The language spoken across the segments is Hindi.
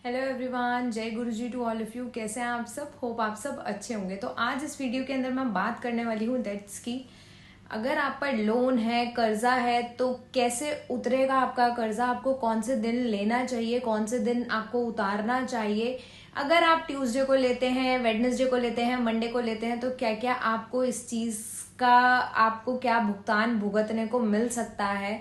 हेलो एवरीवन, जय गुरुजी टू ऑल ऑफ यू। कैसे हैं आप सब? होप आप सब अच्छे होंगे। तो आज इस वीडियो के अंदर मैं बात करने वाली हूँ दैट्स की अगर आप पर लोन है, कर्जा है, तो कैसे उतरेगा आपका कर्जा, आपको कौन से दिन लेना चाहिए, कौन से दिन आपको उतारना चाहिए। अगर आप ट्यूसडे को लेते हैं, वेडनेसडे को लेते हैं, मंडे को लेते हैं, तो क्या क्या आपको इस चीज का आपको क्या भुगतान भुगतने को मिल सकता है।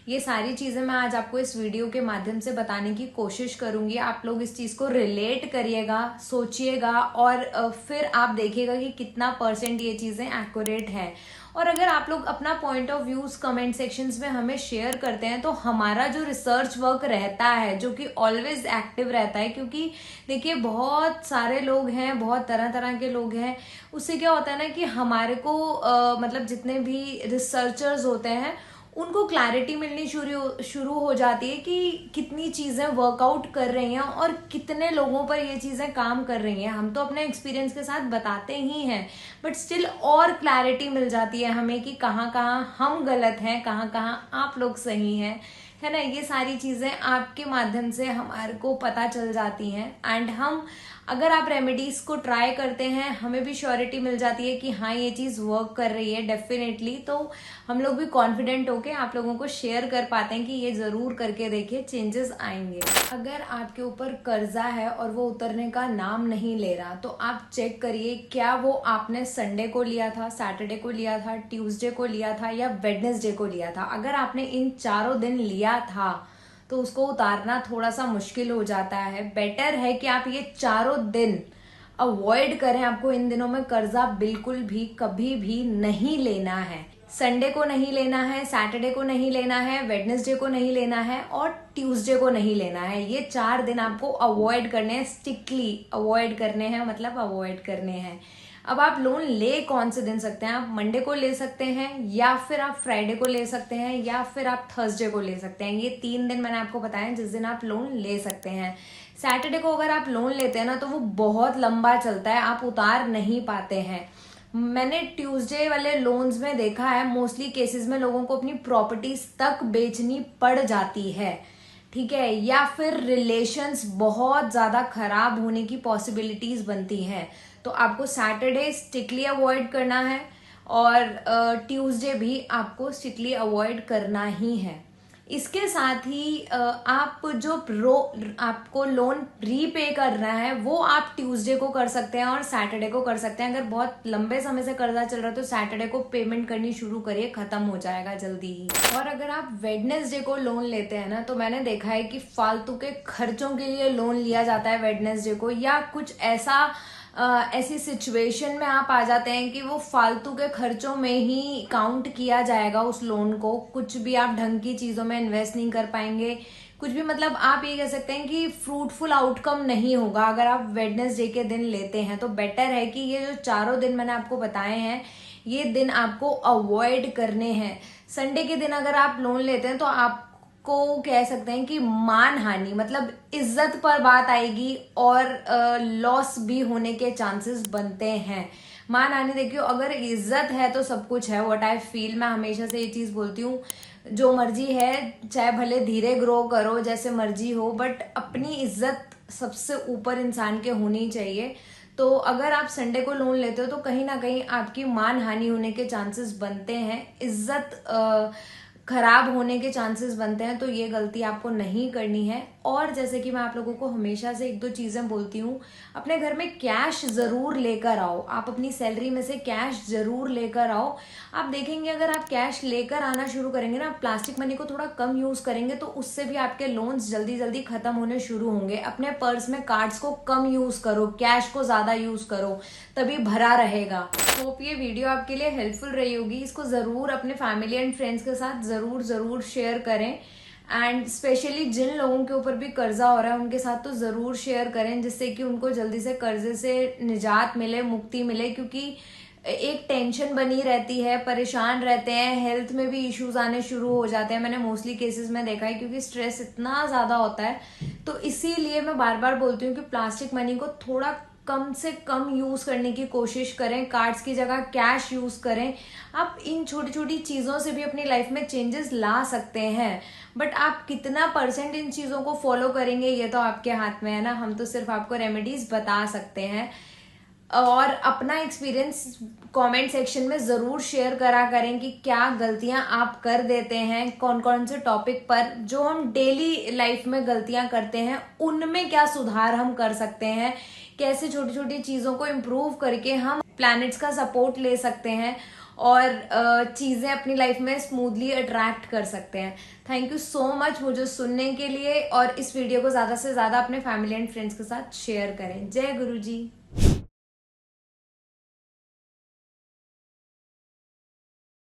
ये सारी चीजें मैं आज आपको इस वीडियो के माध्यम से बताने की कोशिश करूंगी। आप लोग इस चीज को रिलेट करिएगा, सोचिएगा और फिर आप देखिएगा कि कितना परसेंट ये चीजें एक्यूरेट है। और अगर आप लोग अपना point of views comment sections में हमें शेयर करते हैं तो हमारा जो रिसर्च वर्क रहता है, जो कि ऑलवेज एक्टिव रहता है, क्योंकि देखिए बहुत सारे लोग हैं, बहुत तरह तरह के लोग हैं। उससे क्या होता है ना कि हमारे को मतलब जितने भी रिसर्चर्स होते हैं उनको क्लैरिटी मिलनी शुरू हो जाती है कि कितनी चीजें वर्कआउट कर रही हैं और कितने लोगों पर ये चीजें काम कर रही हैं। हम तो अपने एक्सपीरियंस के साथ बताते ही हैं, बट स्टिल और क्लैरिटी मिल जाती है हमें कि कहाँ कहाँ हम गलत हैं, कहाँ कहाँ आप लोग सही हैं, है ना। ये सारी चीजें आपके माध्यम से हमारे को पता चल जाती हैं एंड हम अगर आप रेमेडीज को ट्राई करते हैं हमें भी श्योरिटी मिल जाती है कि हाँ ये चीज वर्क कर रही है डेफिनेटली। तो हम लोग भी कॉन्फिडेंट होके आप लोगों को शेयर कर पाते हैं कि ये जरूर करके देखिए, चेंजेस आएंगे। अगर आपके ऊपर कर्जा है और वो उतरने का नाम नहीं ले रहा तो आप चेक करिए क्या वो आपने संडे को लिया था, सैटरडे को लिया था, ट्यूसडे को लिया था या वेडनेसडे को लिया था। अगर आपने इन चारों दिन लिया था तो उसको उतारना थोड़ा सा मुश्किल हो जाता है। बेटर है कि आप ये चारों दिन अवॉइड करें। आपको इन दिनों में कर्जा बिल्कुल भी कभी भी नहीं लेना है। संडे को नहीं लेना है, सैटरडे को नहीं लेना है, वेडनेसडे को नहीं लेना है और ट्यूसडे को नहीं लेना है। ये 4 दिन आपको अवॉइड करने हैं, स्ट्रिक्टली अवॉइड करने हैं, मतलब अवॉइड करने हैं। अब आप लोन ले कौन से दिन सकते हैं? आप मंडे को ले सकते हैं या फिर आप फ्राइडे को ले सकते हैं या फिर आप थर्सडे को ले सकते हैं। ये 3 दिन मैंने आपको बताया जिस दिन आप लोन ले सकते हैं। सैटरडे को अगर आप लोन लेते हैं ना तो वो बहुत लंबा चलता है, आप उतार नहीं पाते हैं। मैंने ट्यूसडे वाले लोन्स में देखा है मोस्टली केसेस में लोगों को अपनी प्रॉपर्टीज तक बेचनी पड़ जाती है, ठीक है, या फिर रिलेशंस बहुत ज्यादा खराब होने की पॉसिबिलिटीज बनती हैं। तो आपको सैटरडे स्ट्रिक्टली अवॉइड करना है और ट्यूसडे भी आपको स्ट्रिक्टली अवॉइड करना ही है। इसके साथ ही आप जो आपको लोन रीपे करना है वो आप ट्यूसडे को कर सकते हैं और सैटरडे को कर सकते हैं। अगर बहुत लंबे समय से कर्जा चल रहा है तो सैटरडे को पेमेंट करनी शुरू करिए, खत्म हो जाएगा जल्दी ही। और अगर आप वेडनेसडे को लोन लेते हैं ना तो मैंने देखा है कि फालतू के खर्चों के लिए लोन लिया जाता है वेडनेसडे को, या कुछ ऐसी सिचुएशन में आप आ जाते हैं कि वो फालतू के खर्चों में ही काउंट किया जाएगा उस लोन को। कुछ भी आप ढंग की चीजों में इन्वेस्ट नहीं कर पाएंगे, कुछ भी, मतलब आप ये कह सकते हैं कि फ्रूटफुल आउटकम नहीं होगा अगर आप वेडनेसडे के दिन लेते हैं। तो बेटर है कि ये जो चारों दिन मैंने आपको बताए हैं ये दिन आपको अवॉइड करने हैं। संडे के दिन अगर आप लोन लेते हैं तो आप को कह सकते हैं कि मान हानि, मतलब इज्जत पर बात आएगी और लॉस भी होने के चांसेस बनते हैं। मान हानि देखियो, अगर इज्जत है तो सब कुछ है। व्हाट आई फील, मैं हमेशा से ये चीज बोलती हूँ, जो मर्जी है चाहे भले धीरे ग्रो करो जैसे मर्जी हो, बट अपनी इज्जत सबसे ऊपर इंसान के होनी चाहिए। तो अगर आप संडे को लोन लेते हो तो कहीं ना कहीं आपकी मान हानि होने के चांसेस बनते हैं, इज्जत खराब होने के चांसेस बनते हैं। तो ये गलती आपको नहीं करनी है। और जैसे कि मैं आप लोगों को हमेशा से 1-2 चीजें बोलती हूँ, अपने घर में कैश जरूर लेकर आओ। आप अपनी सैलरी में से कैश जरूर लेकर आओ। आप देखेंगे अगर आप कैश लेकर आना शुरू करेंगे ना, प्लास्टिक मनी को थोड़ा कम यूज करेंगे तो उससे भी आपके लोन्स जल्दी जल्दी खत्म होने शुरू होंगे। अपने पर्स में कार्ड्स को कम यूज करो, कैश को ज्यादा यूज करो, तभी भरा रहेगा। होप ये वीडियो आपके लिए हेल्पफुल रही होगी। इसको जरूर अपने फैमिली एंड फ्रेंड्स के साथ जरूर जरूर शेयर करें एंड स्पेशली जिन लोगों के ऊपर भी कर्जा हो रहा है उनके साथ तो जरूर शेयर करें, जिससे कि उनको जल्दी से कर्जे से निजात मिले, मुक्ति मिले। क्योंकि एक टेंशन बनी रहती है, परेशान रहते हैं, हेल्थ में भी इश्यूज आने शुरू हो जाते हैं। मैंने मोस्टली केसेस में देखा है, क्योंकि स्ट्रेस इतना ज्यादा होता है। तो इसीलिए मैं बार बार बोलती हूँ कि प्लास्टिक मनी को थोड़ा कम से कम यूज़ करने की कोशिश करें, कार्ड्स की जगह कैश यूज़ करें। आप इन छोटी छोटी चीज़ों से भी अपनी लाइफ में चेंजेस ला सकते हैं, बट आप कितना % इन चीज़ों को फॉलो करेंगे ये तो आपके हाथ में है ना। हम तो सिर्फ आपको रेमेडीज बता सकते हैं, और अपना एक्सपीरियंस कमेंट सेक्शन में ज़रूर शेयर करा करें कि क्या गलतियां आप कर देते हैं, कौन कौन से टॉपिक पर जो हम डेली लाइफ में गलतियां करते हैं उनमें क्या सुधार हम कर सकते हैं, कैसे छोटी छोटी चीज़ों को इम्प्रूव करके हम प्लैनेट्स का सपोर्ट ले सकते हैं और चीज़ें अपनी लाइफ में स्मूथली अट्रैक्ट कर सकते हैं। थैंक यू सो मच मुझे सुनने के लिए, और इस वीडियो को ज़्यादा से ज़्यादा अपने फैमिली एंड फ्रेंड्स के साथ शेयर करें। जय गुरु जी।